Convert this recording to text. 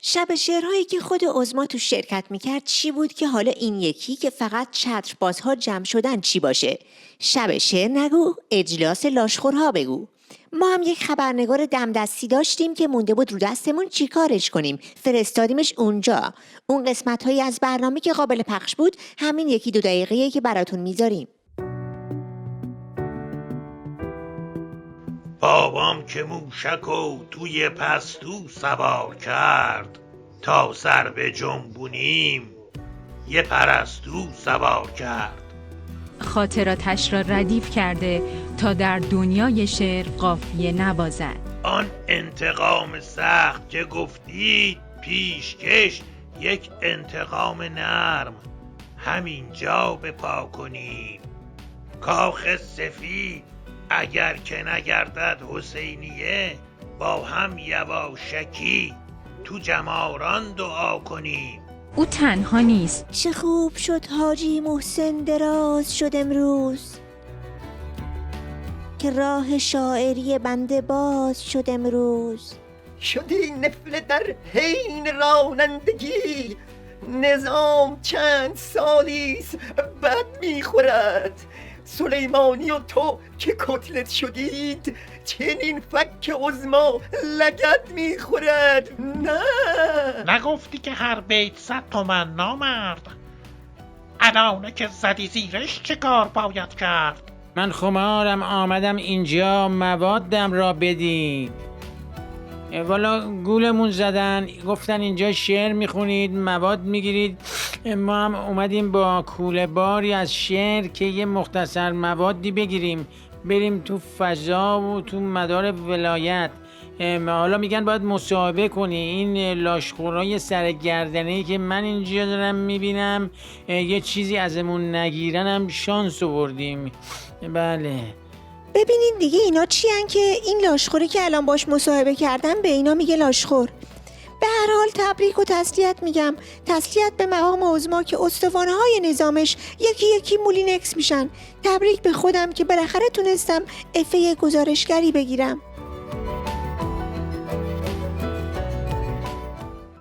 شب شعرهایی که خود عظما تو شرکت میکرد چی بود که حالا این یکی که فقط چتربازها جمع شدن چی باشه؟ شب شعر نگو، اجلاس لاشخورها بگو. ما هم یک خبرنگار دمدستی داشتیم که مونده بود رو دستمون چی کارش کنیم. فرستادیمش اونجا. اون قسمت هایی از برنامه که قابل پخش بود همین 1-2 دقیقه‌ای که براتون میذاریم. بابام که موشک و توی پستو سوار کرد، تا سر به جنبونیم یه پرستو سوار کرد. خاطراتش را ردیف کرده تا در دنیای شعر قافیه نبازد. آن انتقام سخت که گفتید پیشکش، یک انتقام نرم همینجا به پا کنیم. کاخ سفید اگر که نگردد حسینیه، با هم یواشکی تو جماران دعا کنیم. او تنها نیست. چه خوب شد حاجی محسن دراز شد امروز، که راه شاعری بنده باز شد امروز. شدی نفله در حین رانندگی، نظام چند سالیست بد میخورد. سلیمانی و تو که کتلت شدید، چنین فک عظما لگد میخورد. نه نگفتی که هر بیت 100 تومن نامرد؟ الانه که زدی زیرش چه کار باید کرد؟ من خمارم آمدم اینجا موادم را بدین. والا گولمون زدن، گفتن اینجا شعر میخونید مواد میگیرید. ما هم اومدیم با کوله باری از شعر که یه مختصر موادی بگیریم بریم تو فضا و تو مدار ولایت. حالا میگن باید مصاحبه کنی. این لاشخورای سرگردنه‌ای که من اینجا دارم میبینم یه چیزی ازمون نگیرن هم شانس آوردیم. بله ببینین دیگه اینا چی هن که این لاشخوری که الان باش مصاحبه کردم به اینا میگه لاشخور. به هر حال تبریک و تسلیت میگم. تسلیت به مقام عظما که استوانه های نظامش یکی یکی مولینکس میشن. تبریک به خودم که بالاخره تونستم عفه گزارشگری بگیرم.